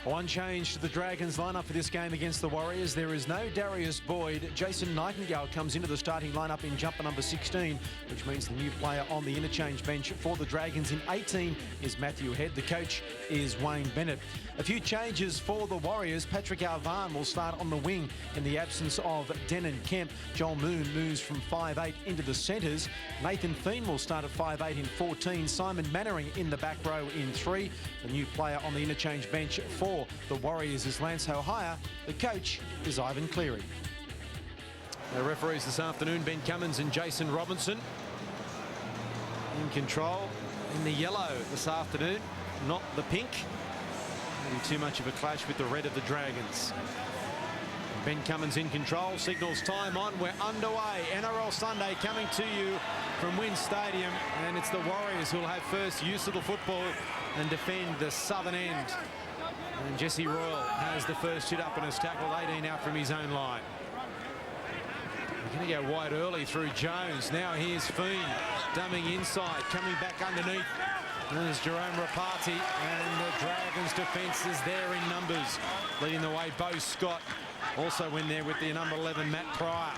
One change to the Dragons lineup for this game against the Warriors. There is no Darius Boyd. Jason Nightingale comes into the starting lineup in jumper number 16, which means the new player on the interchange bench for the Dragons in 18 is Matthew Head. The coach is Wayne Bennett. A few changes for the Warriors. Patrick Alvan will start on the wing in the absence of Denon Kemp. Joel Moon moves from 5'8 into the centres. Nathan Feen will start at 5'8 in 14. Simon Mannering in the back row in 3. The new player on the interchange bench for the Warriors is Lance Hohaya. The coach is Ivan Cleary. The referees this afternoon, Ben Cummins and Jason Robinson. In control in the yellow this afternoon, not the pink. Maybe too much of a clash with the red of the Dragons. Ben Cummins in control, signals time on. We're underway. NRL Sunday coming to you from WIN Stadium, and it's the Warriors who'll have first use of the football and defend the southern end. And Jesse Royal has the first hit up and has tackled 18 out from his own line. We're going to go wide early through Jones. Now here's Feen dumbing inside, coming back underneath. There's Jerome Rapati, and the Dragons defence is there in numbers. Leading the way, Bo Scott also in there with the number 11, Matt Pryor.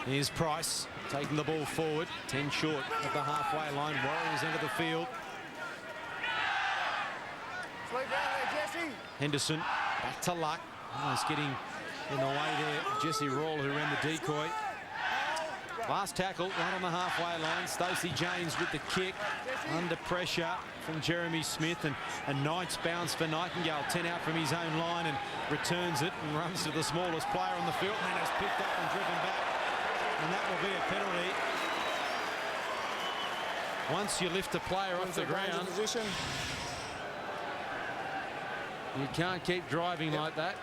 Here's Price taking the ball forward, 10 short of the halfway line. Warriors into the field. Henderson back to Luck. He's getting in the way there. Jesse Royal, who ran the decoy. Last tackle right on the halfway line. Stacey James with the kick under pressure from Jeremy Smith, and a nice bounce for Nightingale. 10 out from his own line and returns it and runs to the smallest player on the field, and then is picked up and driven back, and that will be a penalty. Once you lift a player off the ground, you can't keep driving like that.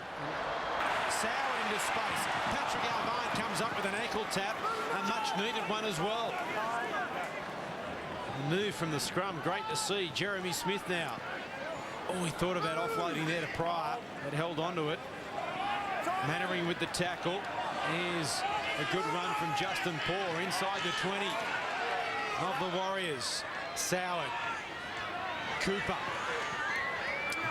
Sauer into space. Patrick Alvan comes up with an ankle tap, a much needed one as well. Move from the scrum, great to see. Jeremy Smith now. Oh, he thought about offloading there to Pryor, but held onto it. Mannering with the tackle. Here's a good run from Justin Poore inside the 20 of the Warriors. Sauer. Cooper.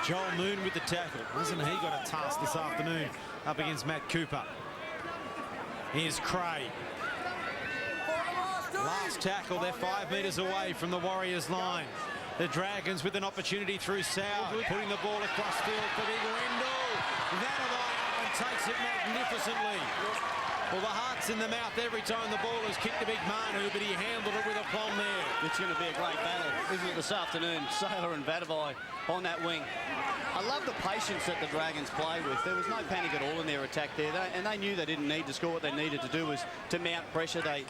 Joel Moon with the tackle. Hasn't he got a task this afternoon up against Matt Cooper? Here's Cray. Last tackle, they're 5 metres away from the Warriors line. The Dragons with an opportunity through Sauer, putting the ball across field for Big Wendell. Vanavai and takes it magnificently. Well, the heart's in the mouth every time the ball is kicked to Big Manu, but he handled it with aplomb there. It's going to be a great battle, isn't it, this afternoon? Sailor and Vanavai on that wing. I love the patience that the Dragons play with. There was no panic at all in their attack there, and they knew they didn't need to score. What they needed to do was to mount pressure. They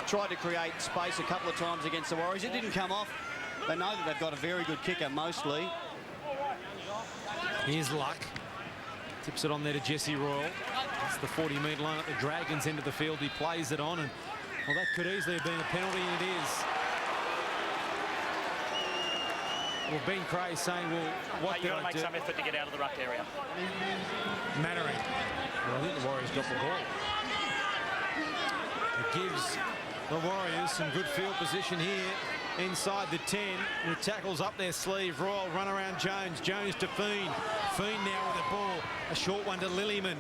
tried to create space a couple of times against the Warriors. It didn't come off. They know that they've got a very good kicker, mostly. Here's Luck. Tips it on there to Jesse Royal. That's the 40-metre line at the Dragons end of the field. He plays it on, and well, that could easily have been a penalty, and it is. Well, Ben Cray saying, well, what did I do? You've got to make some effort to get out of the ruck area. Mannering. Well, I think the Warriors got the ball. It gives the Warriors some good field position here inside the 10, with tackles up their sleeve. Royal run around Jones. Jones to Feen. Feen now with the ball. A short one to Lillyman.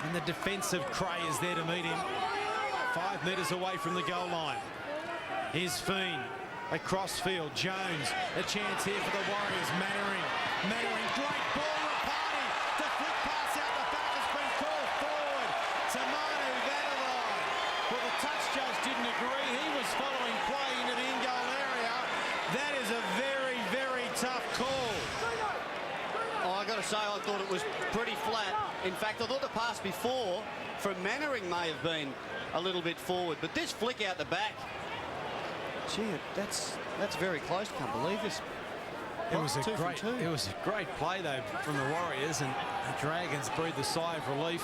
And the defence of Cray is there to meet him. 5 metres away from the goal line. Here's Feen. Across field. Jones. A chance here for the Warriors. Mannering. Mannering. Great ball. Rapati. The flick pass out the back has been called forward to Manu Vanavai. Well, the touch judge didn't agree. He was following play into the in-goal area. That is a very, very tough call. Oh, I got to say, I thought it was pretty flat. In fact, I thought the pass before from Mannering may have been a little bit forward, but this flick out the back, gee, that's very close. Can't believe this. It was a great play though from the Warriors, and the Dragons breathed a sigh of relief.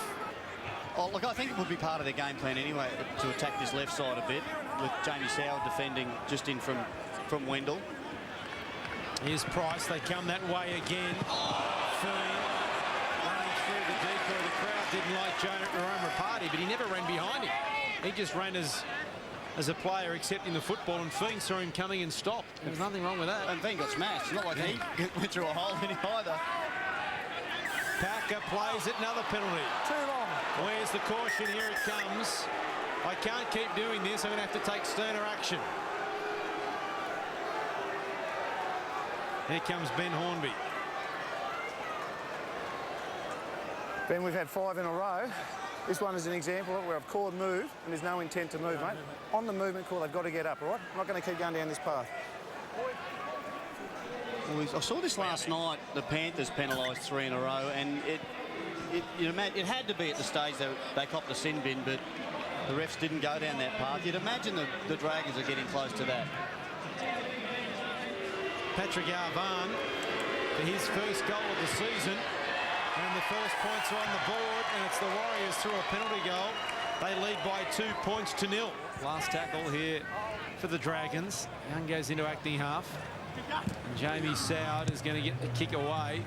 Oh, look, I think it would be part of their game plan anyway to attack this left side a bit, with Jamie Sauer defending just in from Wendell. Here's Price. They come that way again. Feen running through the decoy. The crowd didn't like Jerome Rapati, but he never ran behind him. He just ran as as a player accepting the football, and Feen saw him coming and stopped. There's nothing wrong with that. And Feen got smashed. It's not like he went through a hole in him either. Packer plays it, another penalty. Too long. Where's the caution? Here it comes. I can't keep doing this. I'm going to have to take sterner action. Here comes Ben Hornby. Ben, we've had 5 in a row. This one is an example of where I've called move and there's no intent to move, mate. On the movement call, they've got to get up, all right? I'm not going to keep going down this path. Well, I saw this last night, the Panthers penalised 3 in a row, and it had to be at the stage that they copped a sin bin, but the refs didn't go down that path. You'd imagine the Dragons are getting close to that. Patrick Arvan for his first goal of the season. And the first points are on the board, and it's the Warriors through a penalty goal. They lead by 2 points to 0. Last tackle here for the Dragons. Young goes into acting half. And Jamie Soward is going to get the kick away.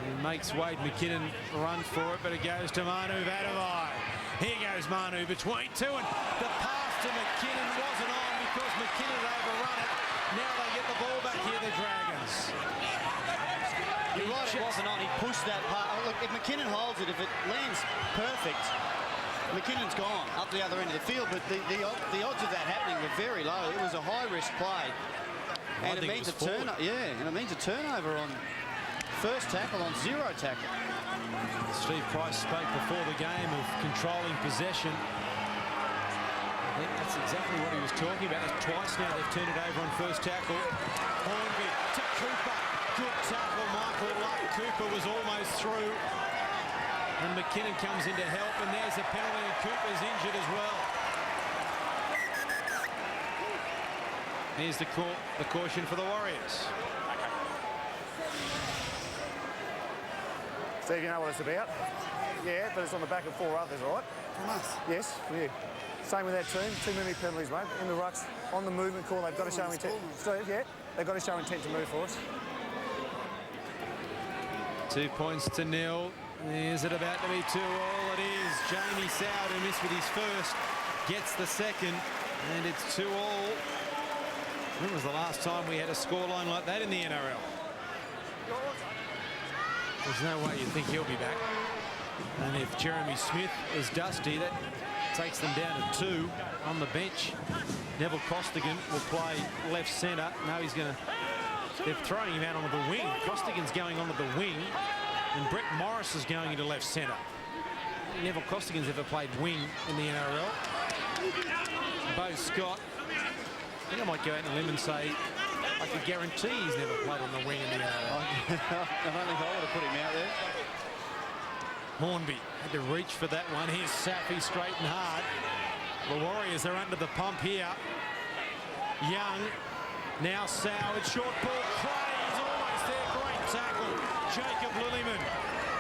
He makes Wade McKinnon run for it, but it goes to Manu Vatuvei. Here goes Manu between two, and the pass to McKinnon wasn't on because McKinnon had overrun it. Now they get the ball back here, the Dragons. You're right, it wasn't on. He pushed that part. Oh, look, if McKinnon holds it, if it lands perfect, McKinnon's gone up the other end of the field. But the odds of that happening were very low. It was a high-risk play. And it means a turnover. Yeah, and it means a turnover on first tackle on 0 tackle. Steve Price spoke before the game of controlling possession. I think that's exactly what he was talking about. Twice now they've turned it over on first tackle. Hornby to Cooper. Good tackle, Michael Luck. Cooper was almost through. And McKinnon comes in to help, and there's a penalty, and Cooper's injured as well. Here's the caution for the Warriors. Steve, you know what it's about? Yeah, but it's on the back of 4 others, all right? From us? Yes, for you. Same with that team. Too many penalties, mate. In the rucks, on the movement call, they've got to show intent. Yeah, they've got to show intent to move for us. 2 points to 0. Is it about to be 2 all? It is. Jamie Soward, who missed with his first, gets the second, and it's 2 all. When was the last time we had a scoreline like that in the NRL? There's no way you'd think he'll be back. And if Jeremy Smith is dusty, that takes them down to 2 on the bench. Neville Costigan will play left centre. No, he's going to... They're throwing him out onto the wing. Costigan's going onto the wing, and Brett Morris is going into left centre. Neville Costigan's ever played wing in the NRL. Beau Scott, I think I might go out on a limb and say I could guarantee he's never played on the wing in the NRL. I don't think I would have put him out there. Hornby had to reach for that one. Here's Saffy straight and hard. The Warriors are under the pump here. Young. Now Soward, short ball, Cray is almost there, great tackle. Jacob Lillyman,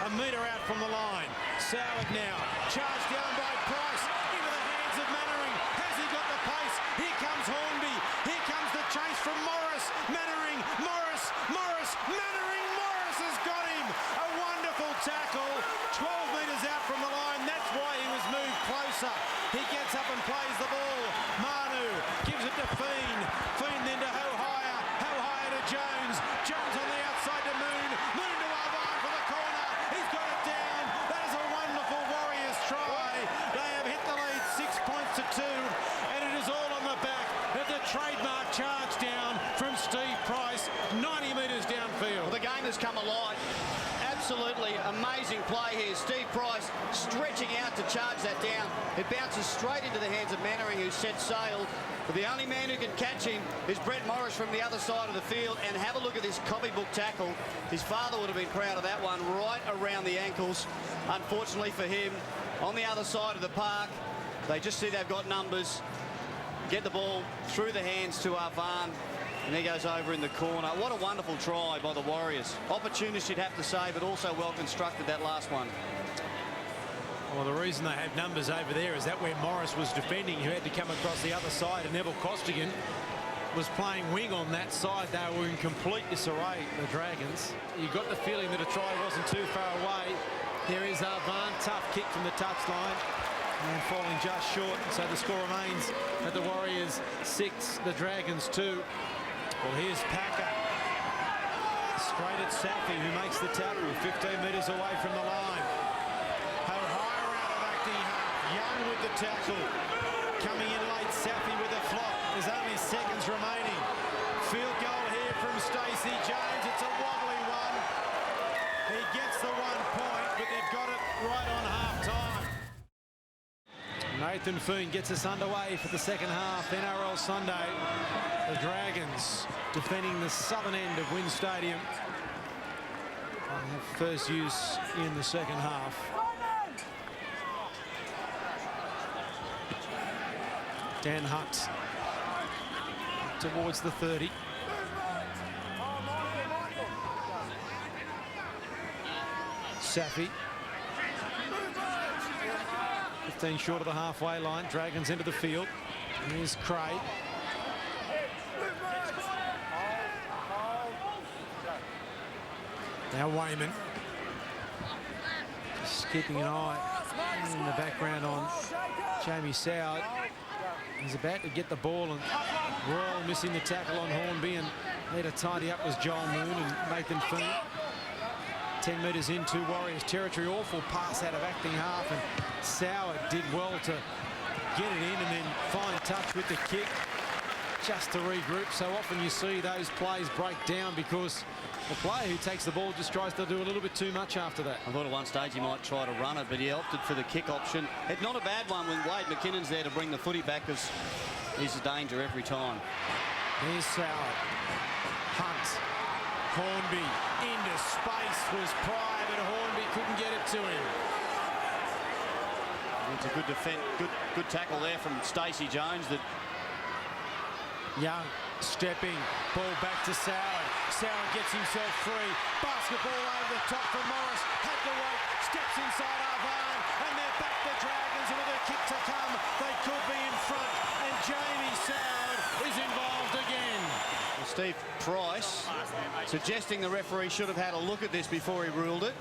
a metre out from the line. Soward now, charged down by Price, into the hands of Mannering. Has he got the pace? Here comes Hornby, here comes the chase from Morris. Mannering, Morris, Mannering, Morris has got him. A wonderful tackle, 12 metres out from the line. That's why he was moved closer. He gets up and plays the ball. Manu gives it to Feen. Feen then to Hohire to Jones. Jones on the outside to Moon. Moon to Arvan for the corner. He's got it down. That is a wonderful Warriors try. They have hit the lead 6 points to 2. And it is all on the back of the trademark charge down from Steve Price. 90 metres downfield. Well, the game has come alive. Absolutely amazing play here. Steve Price stretching out to charge that down. It bounces straight into the hands of Mannering, who set sail. But the only man who can catch him is Brett Morris from the other side of the field. And have a look at this copybook tackle. His father would have been proud of that one, right around the ankles. Unfortunately for him, on the other side of the park, they just see they've got numbers. Get the ball through the hands to Arvan. And he goes over in the corner. What a wonderful try by the Warriors. Opportunist, you'd have to say, but also well constructed, that last one. Well, the reason they have numbers over there is that where Morris was defending, who had to come across the other side, and Neville Costigan was playing wing on that side. They were in complete disarray, the Dragons. You got the feeling that a try wasn't too far away. There is Arvan, tough kick from the touchline. And falling just short, so the score remains at the Warriors 6, the Dragons 2. Well, here's Packer. Straight at Safi, who makes the tackle 15 metres away from the line. O'Hara out of acting half. Young with the tackle. Coming in late, Safi with a flop. There's only seconds remaining. Field goal here from Stacey Jones. It's a wobbly one. He gets the 1 point, but they've got it right on half-time. Nathan Foon gets us underway for the second half. NRL Sunday. The Dragons defending the southern end of Wynn Stadium. They'll have first use in the second half. Dan Hunt towards the 30. Safi. 15 short of the halfway line. Dragons into the field. Here's Craig. Now Wayman. Just keeping an eye in the background on Jamie Soward. He's about to get the ball, and Royal missing the tackle on Hornby, and there to tidy up was Joel Moon and Nathan Foon. 10 metres into Warriors territory. Awful pass out of acting half, and Soward did well to get it in and then find touch with the kick just to regroup. So often you see those plays break down because the player who takes the ball just tries to do a little bit too much after that. I thought at one stage he might try to run it, but he opted for the kick option. It's not a bad one when Wade McKinnon's there to bring the footy back, because he's a danger every time. Here's Soward. Hunt. Hornby into space was Pryor, but Hornby couldn't get it to him. It's a good defense, good tackle there from Stacey Jones. That Young stepping, ball back to Soward. Soward gets himself free. Basketball over the top from Morris. Had the weight, steps inside Arvine, and they're back the Dragons, and with a kick to come, they could be in front, and Jamie Soward is involved again. Steve Price suggesting the referee should have had a look at this before he ruled it.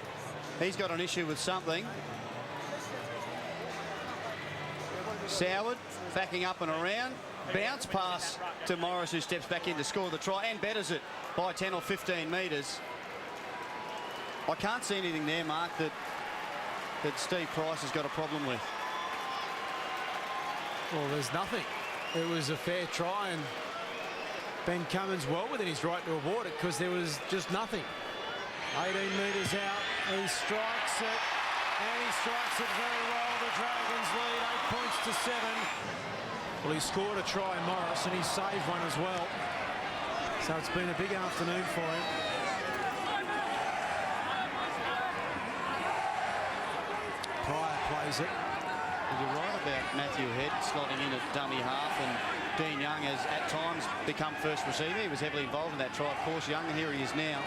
He's got an issue with something. Soward backing up and around. Bounce pass to Morris, who steps back in to score the try and betters it by 10 or 15 metres. I can't see anything there, Mark, that Steve Price has got a problem with. Well, there's nothing. It was a fair try, and Ben Cummins well within his right to award it because there was just nothing. 18 metres out, he strikes it, and he strikes it very well. The Dragons lead 8 points to 7. Well, he scored a try, Morris, and he saved one as well. So it's been a big afternoon for him. Pryor plays it. You're right about Matthew Head slotting in at dummy half, and Dean Young has at times become first receiver. He was heavily involved in that try, of course, Young, and here he is now.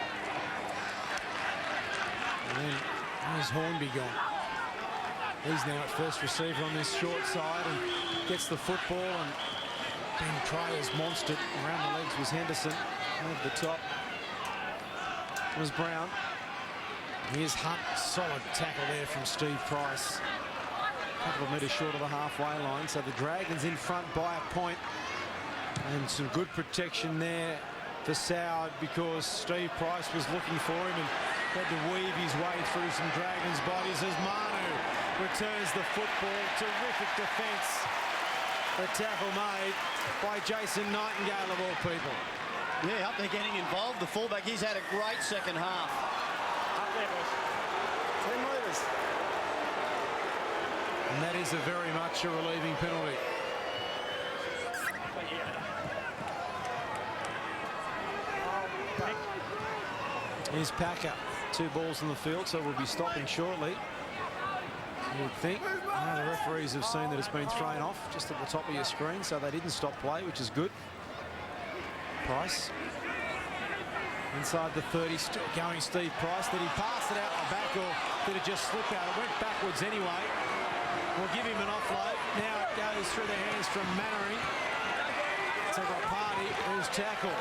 And then there's Hornby gone. He's now at first receiver on this short side and gets the football, and Ben Pryor's monstered. Around the legs was Henderson. Over the top was Brown. Here's Hunt. Solid tackle there from Steve Price. A couple of metres short of the halfway line. So the Dragons in front by a point. And some good protection there for Soward because Steve Price was looking for him and had to weave his way through some Dragons bodies as Manu returns the football. Terrific defence. The tackle made by Jason Nightingale of all people. Yeah, up there getting involved. The fullback, he's had a great second half. Up there, boys. 10 metres. And that is a very much a relieving penalty. Here's Packer. 2 balls in the field, so we'll be stopping shortly. You would think. The referees have seen that it's been thrown off just at the top of your screen, so they didn't stop play, which is good. Price. Inside the 30, still going Steve Price. Did he pass it out the back, or did it just slip out? It went backwards anyway. We'll give him an offload. Now it goes through the hands from Mannering. To Rapati, who's tackled.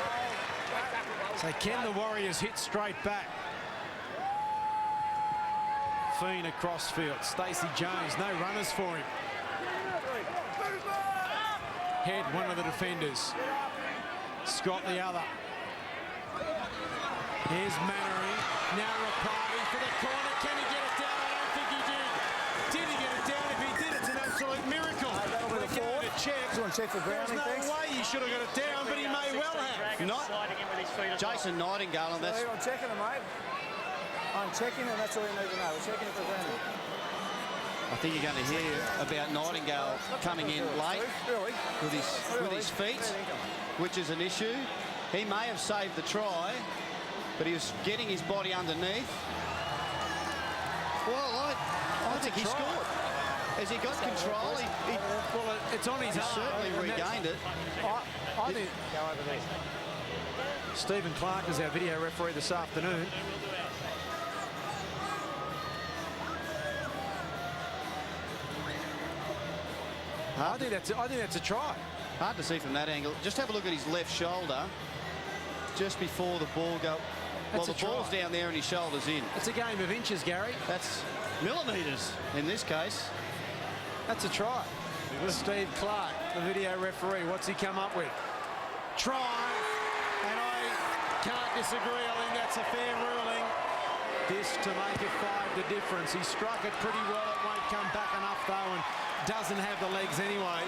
So can the Warriors hit straight back? Fiend across field. Stacey Jones, no runners for him. Head, one of the defenders. Scott, the other. Here's Mannering. Now Rapati for the corner. Can he get it down? I don't think he did. Did he get it down? If he did, it's an absolute miracle. That'll be the fourth. Check. Do you want to check for There's Browning, no thanks? way he should have got it down, but he may well have. Not Jason Nightingale, and that's I'm checking it, mate. I'm checking it, that's all you need to know. We're checking it for Browning. I think you're going to hear about Nightingale coming in late Really? with his feet, which is an issue. He may have saved the try, but he was getting his body underneath. Well, I think he scored. Has he got control? Well, it's on his He arm. certainly and regained it. I think Go over there. Stephen Clark is our video referee this afternoon. I think that's a try. Hard to see from that angle. Just have a look at his left shoulder just before the ball go. Well, That's the a ball's try. down there and his shoulder's in. It's a game of inches, Gary. That's millimetres in this case. That's a try. Steve Clark, the video referee, what's he come up with? Try, and I can't disagree. I think that's a fair ruling. This to make it 5 the difference. He struck it pretty well. It won't come back enough though, and doesn't have the legs anyway.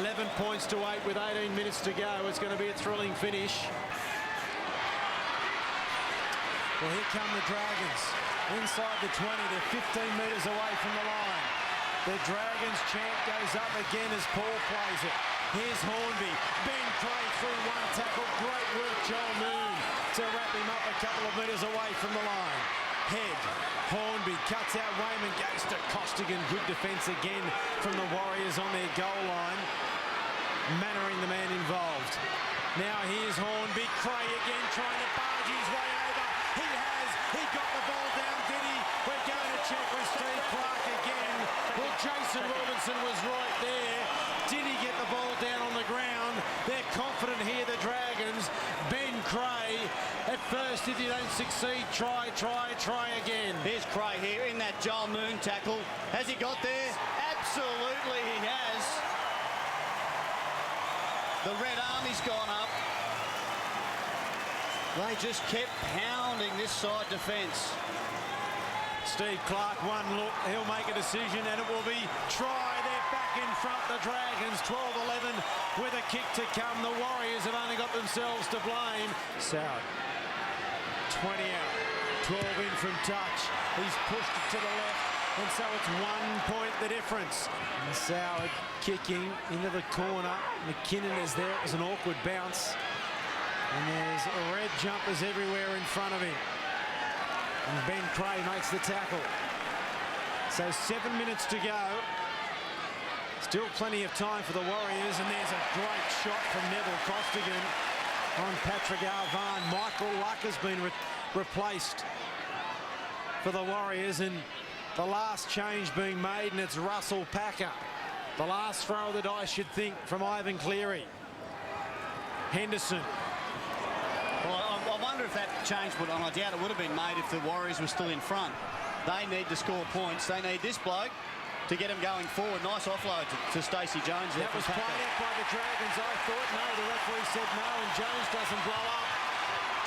11 points to 8 with 18 minutes to go. It's going to be a thrilling finish. Well, here come the Dragons. Inside the 20, they're 15 metres away from the line. The Dragons chant goes up again as Paul plays it. Here's Hornby. Ben Cray through one tackle. Great work, Joel Moon, to wrap him up a couple of metres away from the line. Head. Hornby cuts out Wayman, goes to Costigan. Good defence again from the Warriors on their goal line. Mannering the man involved. Now here's Hornby. Cray again trying to barge his way over. He has. He got the ball down, did he? We're going to check with Steve Clark again. Well, Jason Robinson was right there. Did he get the ball down on the ground? They're confident here, the Dragons. Ben Cray, at first, if you don't succeed, try again. Here's Cray here in that Joel Moon tackle. Has he got there? Absolutely he has. The Red Army's gone up. They just kept pounding this side defence. Steve Clark, one look, he'll make a decision and it will be try. They're back in front, the Dragons, 12-11 with a kick to come. The Warriors have only got themselves to blame. Soward, 20 out, 12 in from touch. He's pushed it to the left, and so it's 1 point the difference. And Soward kicking into the corner. McKinnon is there. It was an awkward bounce. And there's red jumpers everywhere in front of him. And Ben Cray makes the tackle. So 7 minutes to go. Still plenty of time for the Warriors, and there's a great shot from Neville Costigan on Patrick Arvan. Michael Luck has been replaced for the Warriors, and the last change being made, and it's Russell Packer. The last throw of the dice, you'd think, from Ivan Cleary. Henderson. Well, I wonder if that change would, and I doubt it would have been made if the Warriors were still in front. They need to score points. They need this bloke to get him going forward. Nice offload to Stacey Jones. That was played out by the Dragons. I thought no, the referee said no, and Jones doesn't blow up.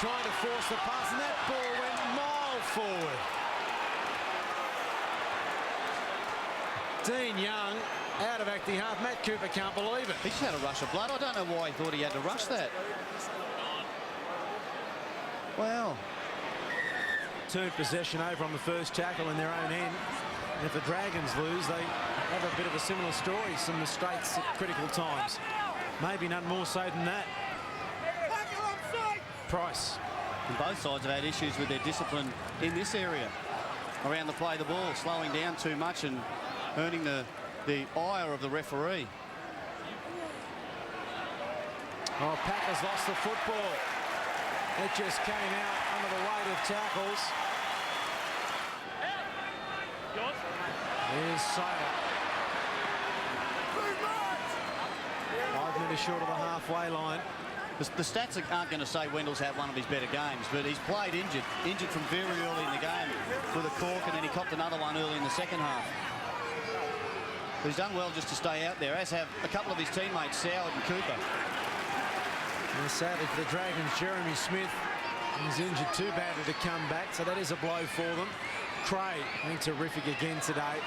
Trying to force the pass, and that ball went mile forward. Dean Young out of acting half. Matt Cooper can't believe it. He just had a rush of blood. I don't know why he thought he had to rush that. Well, Turned possession over on the first tackle in their own end. And if the Dragons lose, they have a bit of a similar story. Some mistakes at critical times. Maybe none more so than that. Price. and both sides have had issues with their discipline in this area. Around the play of the ball, slowing down too much and earning the ire of the referee. Oh, Packers lost the football. It just came out under the weight of tackles. Here's Saylor. 5 metres short of the halfway line. The stats aren't going to say Wendell's had one of his better games, but he's played injured from very early in the game with a cork, and then he copped another one early in the second half. He's done well just to stay out there, as have a couple of his teammates, Soward and Cooper. And sadly for the Dragons, Jeremy Smith is injured too badly to come back, so that is a blow for them. Craig, I think, terrific again today.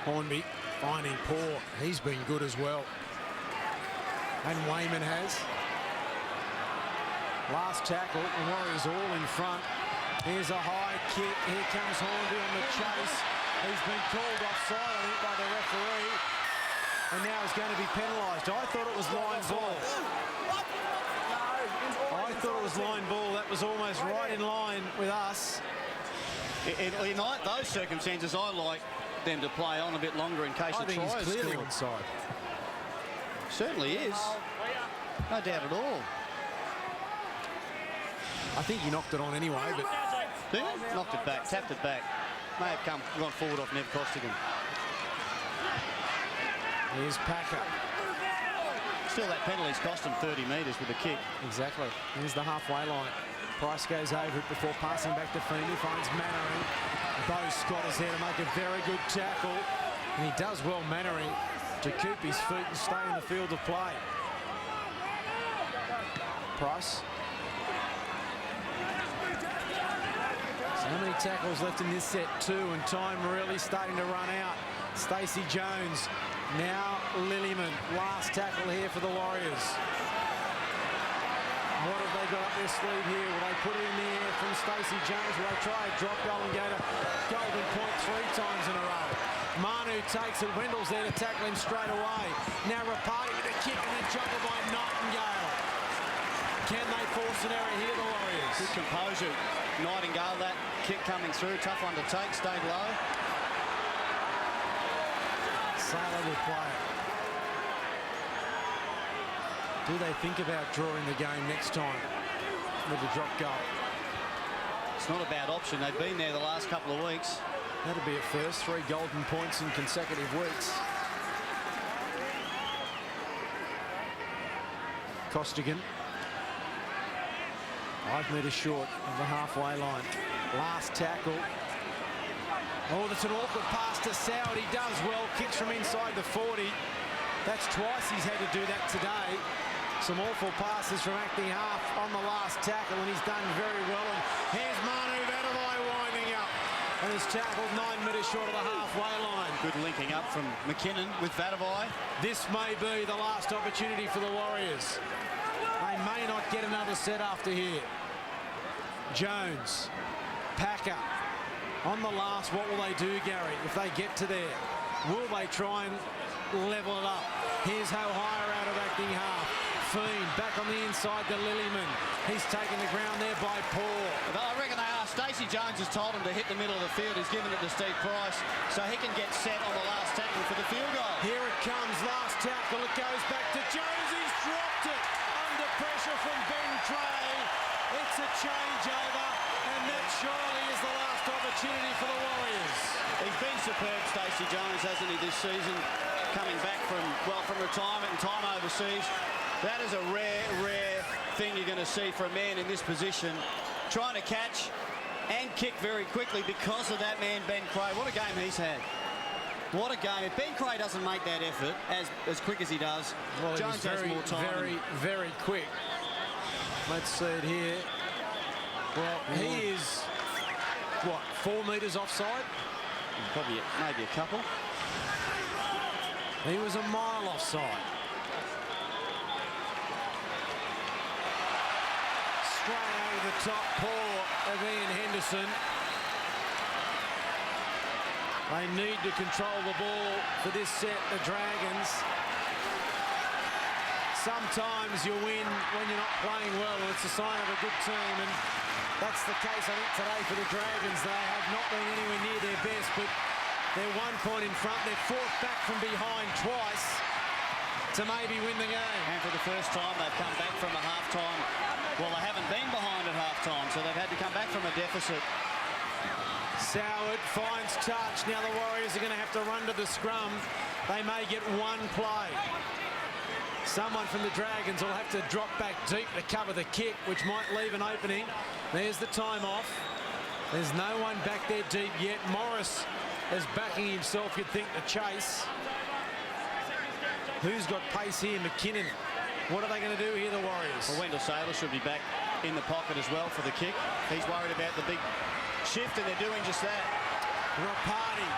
Hornby finding Paul. He's been good as well. And Wayman has. Last tackle, the Warriors all in front. Here's a high kick. Here comes Hornby on the chase. He's been called offside, I think, by the referee. And now he's going to be penalised. I thought it was line ball. I thought it was line ball. That was almost right in line with us. In those circumstances, I like them to play on a bit longer in case I the think try he's is clearly scored. onside. Certainly is. No doubt at all. I think he knocked it on anyway, but Did he? Knocked it back, tapped it back. May have gone forward off Nev Costigan. here's Packer. Still, that penalty's cost him 30 metres with a kick. Exactly. Here's the halfway line. Price goes over it before passing back to Feeney. Finds Mannering. Bo Scott is there to make a very good tackle. And he does well, Mannering, to keep his feet and stay in the field of play. Price. So how many tackles left in this set? 2, and time really starting to run out. Stacey Jones. Now Lillyman. Last tackle here for the Warriors. What have they got up their sleeve here? Will they put it in the air from Stacey Jones? Will they try a drop goal and go to golden point 3 times in a row? Manu takes it. Wendell's there to tackle him straight away. Now Rapati with a kick and then juggled by Nightingale. Can they force an error here, the Warriors? Good composure. Nightingale, that kick coming through. Tough one to take. Stayed low. Sailor will play it. Do they think about drawing the game next time with the drop goal? It's not a bad option. They've been there the last couple of weeks. That'll be at first. 3 golden points in consecutive weeks. Costigan. 5 metres short of the halfway line. Last tackle. Oh, that's an awkward pass to Soward. He does well. Kicks from inside the 40. That's twice he's had to do that today. Some awful passes from acting half on the last tackle, and he's done very well. And here's Manu Vatuvei winding up. And is tackled 9 metres short of the halfway line. Good linking up from McKinnon with Vatuvei. This may be the last opportunity for the Warriors. They may not get another set after here. Jones, Packer. On the last, what will they do, Gary, if they get to there? Will they try and level it up? Here's O'Hire out of acting half. Fiend back on the inside to Lillyman. He's taken the ground there by Paul. I reckon they are. Stacey Jones has told him to hit the middle of the field. He's given it to Steve Price so he can get set on the last tackle for the field goal. Here it comes, last tackle. It goes back to Jones. He's dropped it under pressure from Ben Tray. It's a changeover, and that surely is the last opportunity for the Warriors. He's been superb, Stacey Jones, hasn't he, this season? Coming back from retirement and time overseas. That is a rare thing you're going to see for a man in this position. Trying to catch and kick very quickly because of that man, Ben Creagh. What a game he's had. What a game. If Ben Creagh doesn't make that effort as quick as he does, well, Jones has more time. Very quick. Let's see it here. Well, he is, what, 4 metres offside? Probably maybe a couple. He was a mile offside. Straight over the top paw of Ian Henderson. They need to control the ball for this set, the Dragons. Sometimes you win when you're not playing well, and it's a sign of a good team, and that's the case, I think, today for the Dragons. They have not been anywhere near their best, but they're 1 point in front. They're fought back from behind twice to maybe win the game. And for the first time, they've come back from a half-time. Well, they haven't been behind at half-time, so they've had to come back from a deficit. Soward finds touch. Now the Warriors are going to have to run to the scrum. They may get 1 play. Someone from the Dragons will have to drop back deep to cover the kick, which might leave an opening. There's the time off. There's no one back there deep yet. Morris is backing himself, you'd think, to chase. Who's got pace here? McKinnon. What are they going to do here, the Warriors? Well, Wendell Sailor should be back in the pocket as well for the kick. He's worried about the big shift, and they're doing just that. Rapati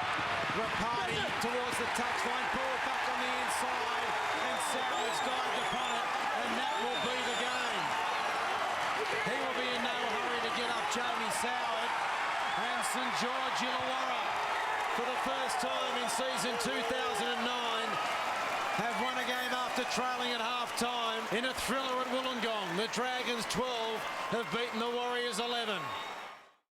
towards the touchline. Ball back on the inside, and Soward's dived upon it, and that will be the game. He will be in no hurry to get up Jamie Soward, and St George Illawarra, for the first time in season 2009, have won a game after trailing at half-time in a thriller at Wollongong. The Dragons 12 have beaten the